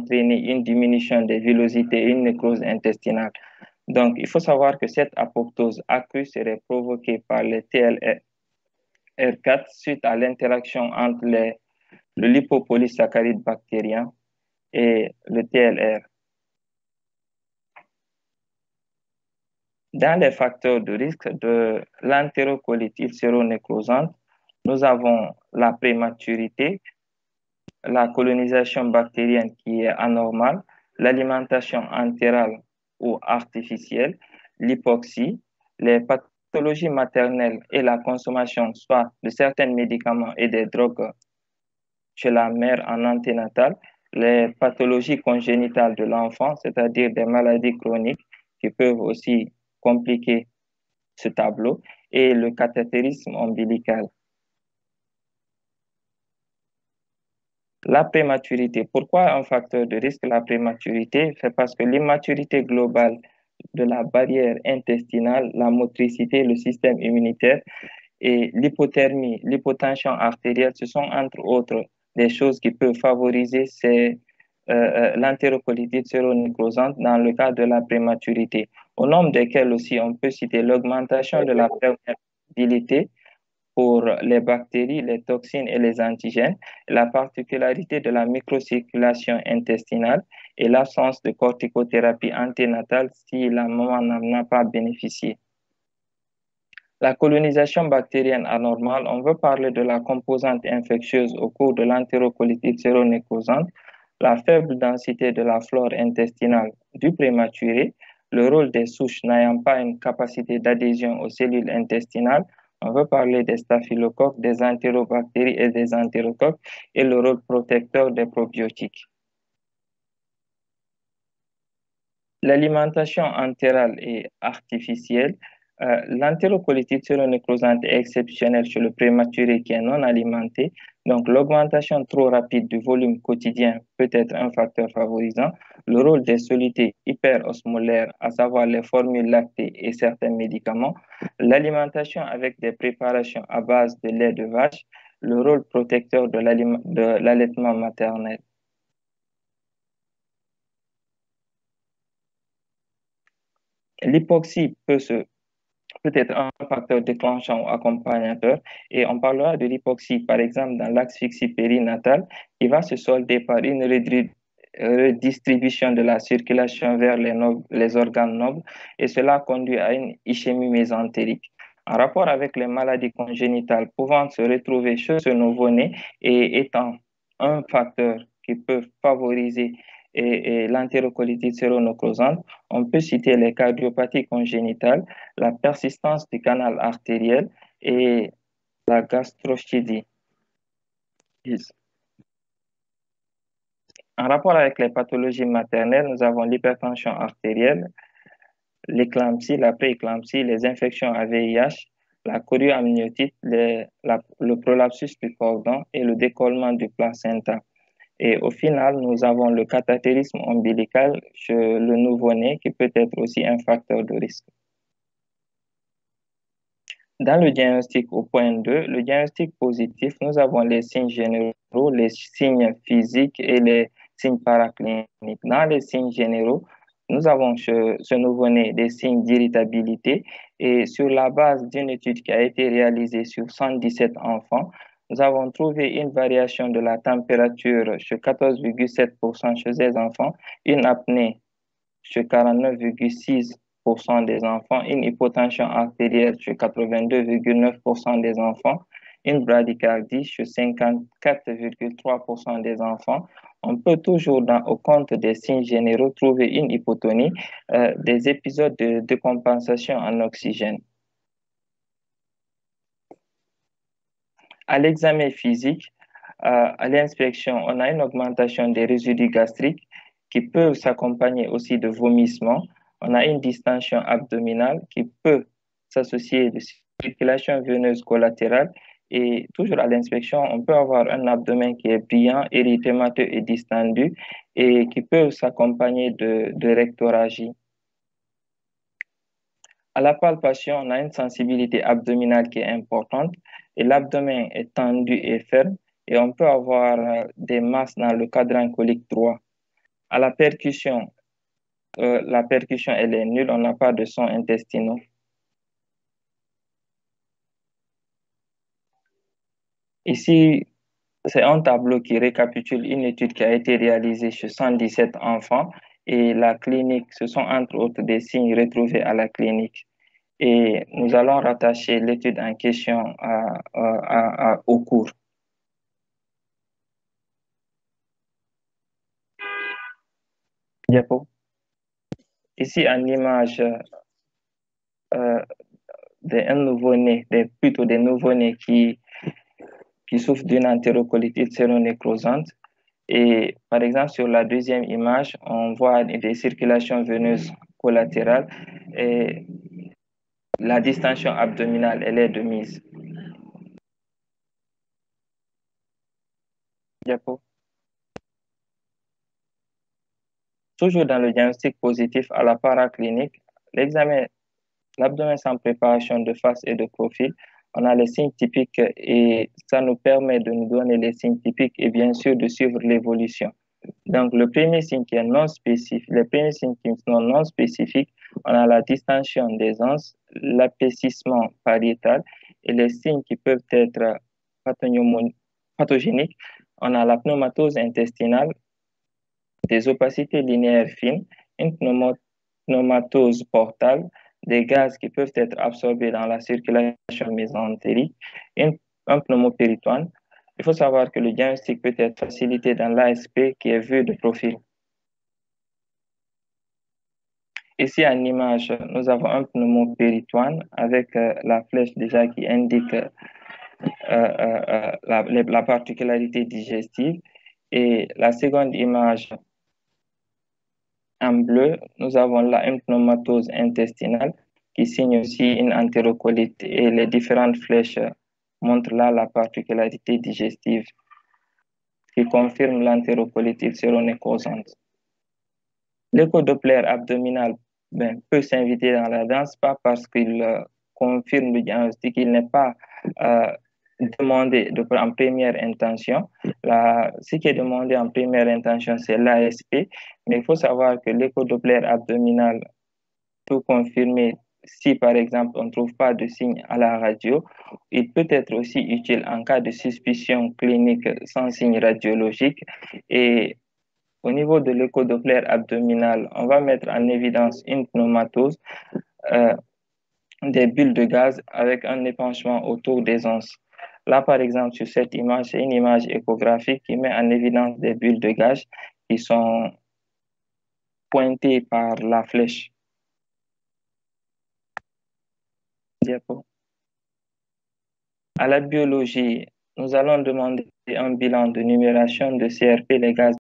entraîner une diminution des villosités et une nécrose intestinale. Donc, il faut savoir que cette apoptose accrue serait provoquée par le TLR4 suite à l'interaction entre le lipopolysaccharide bactérien et le TLR. Dans les facteurs de risque de l'entérocolite ulcéro-nécrosante, nous avons la prématurité, la colonisation bactérienne qui est anormale, l'alimentation entérale ou artificielle, l'hypoxie, les pathologies maternelles et la consommation soit de certains médicaments et des drogues chez la mère en anténatal, les pathologies congénitales de l'enfant, c'est-à-dire des maladies chroniques qui peuvent aussi compliquer ce tableau, et le cathétérisme ombilical. La prématurité. Pourquoi un facteur de risque? La prématurité, c'est parce que l'immaturité globale de la barrière intestinale, la motricité, le système immunitaire et l'hypothermie, l'hypotension artérielle, ce sont entre autres des choses qui peuvent favoriser l'entérocolite ulcéro-nécrosante dans le cas de la prématurité. Au nombre desquels aussi on peut citer l'augmentation de la perméabilité pour les bactéries, les toxines et les antigènes, la particularité de la microcirculation intestinale et l'absence de corticothérapie anténatale si la maman n'en a pas bénéficié. La colonisation bactérienne anormale, on veut parler de la composante infectieuse au cours de l'entérocolite ulcéro-nécrosante, la faible densité de la flore intestinale du prématuré, le rôle des souches n'ayant pas une capacité d'adhésion aux cellules intestinales. On veut parler des staphylocoques, des entérobactéries et des entérocoques et le rôle protecteur des probiotiques. L'alimentation entérale et artificielle. L'entérocolite ulcéro-nécrosante est exceptionnelle chez le prématuré qui est non alimenté. Donc, l'augmentation trop rapide du volume quotidien peut être un facteur favorisant. Le rôle des solutés hyperosmolaires, à savoir les formules lactées et certains médicaments. L'alimentation avec des préparations à base de lait de vache. Le rôle protecteur de l'allaitement maternel. L'hypoxie peut être un facteur déclenchant ou accompagnateur et on parlera de l'hypoxie par exemple dans l'asphyxie périnatale qui va se solder par une redistribution de la circulation vers les organes nobles et cela conduit à une ischémie mésentérique. En rapport avec les maladies congénitales pouvant se retrouver chez ce nouveau-né et étant un facteur qui peut favoriser l'entérocolite ulcéro-nécrosante, on peut citer les cardiopathies congénitales, la persistance du canal artériel et la gastroschidie. En rapport avec les pathologies maternelles, nous avons l'hypertension artérielle, l'éclampsie, la prééclampsie, les infections à VIH, la chorioamniotite, le prolapsus du cordon et le décollement du placenta. Et au final, nous avons le cathétérisme ombilical chez le nouveau-né qui peut être aussi un facteur de risque. Dans le diagnostic au point 2, le diagnostic positif, nous avons les signes généraux, les signes physiques et les signes paracliniques. Dans les signes généraux, nous avons chez ce nouveau-né des signes d'irritabilité et sur la base d'une étude qui a été réalisée sur 117 enfants, nous avons trouvé une variation de la température chez 14,7% chez les enfants, une apnée chez 49,6% des enfants, une hypotension artérielle chez 82,9% des enfants, une bradycardie chez 54,3% des enfants. On peut toujours, au compte des signes généraux, trouver une hypotonie, des épisodes de décompensation en oxygène. À l'examen physique, à l'inspection, on a une augmentation des résidus gastriques qui peuvent s'accompagner aussi de vomissements. On a une distension abdominale qui peut s'associer de circulation veineuse collatérale. Et toujours à l'inspection, on peut avoir un abdomen qui est brillant, érythémateux et distendu et qui peut s'accompagner de rectorragie. À la palpation, on a une sensibilité abdominale qui est importante et l'abdomen est tendu et ferme et on peut avoir des masses dans le cadran colique droit. À la percussion, elle est nulle, on n'a pas de sons intestinaux. Ici, c'est un tableau qui récapitule une étude qui a été réalisée chez 117 enfants et la clinique. Ce sont entre autres des signes retrouvés à la clinique. Et nous allons rattacher l'étude en question au cours. Diapo. Ici, en image euh, d'un nouveau-né, plutôt des nouveau-nés qui souffrent d'une entérocolite séronécrosante. Et par exemple, sur la deuxième image, on voit des circulations veineuses collatérales et la distension abdominale, elle est de mise. Diapo. Toujours dans le diagnostic positif à la paraclinique, l'examen, l'abdomen sans préparation de face et de profil, on a les signes typiques et ça nous permet de nous donner les signes typiques et bien sûr de suivre l'évolution. Donc, le premier signe qui est non spécifique, les premiers signes qui sont non spécifiques, on a la distension des anses, l'apaississement pariétal et les signes qui peuvent être pathogéniques. On a la pneumatose intestinale, des opacités linéaires fines, une pneumatose portale, des gaz qui peuvent être absorbés dans la circulation mésentérique, un pneumopéritoine. Il faut savoir que le diagnostic peut être facilité dans l'ASP qui est vu de profil. Ici, en image, nous avons un pneumopéritoine avec la flèche déjà qui indique la particularité digestive. Et la seconde image en bleu, nous avons là une pneumatose intestinale qui signe aussi une entérocolite et les différentes flèches montrent là la particularité digestive qui confirme l'entérocolite ulcéronécrosante. L'échodoppler abdominal peut s'inviter dans la danse, pas parce qu'il confirme le diagnostic, il n'est pas demandé en première intention. Ce qui est demandé en première intention, c'est l'ASP, mais il faut savoir que l'échodoppler abdominal peut confirmer si, par exemple, on ne trouve pas de signe à la radio. Il peut être aussi utile en cas de suspicion clinique sans signe radiologique. Et au niveau de l'échodoppler abdominal, on va mettre en évidence une pneumatose, euh, des bulles de gaz avec un épanchement autour des anses. Là, par exemple, sur cette image, c'est une image échographique qui met en évidence des bulles de gaz qui sont pointées par la flèche. Diapo. À la biologie, nous allons demander un bilan de numération de CRP, les gaz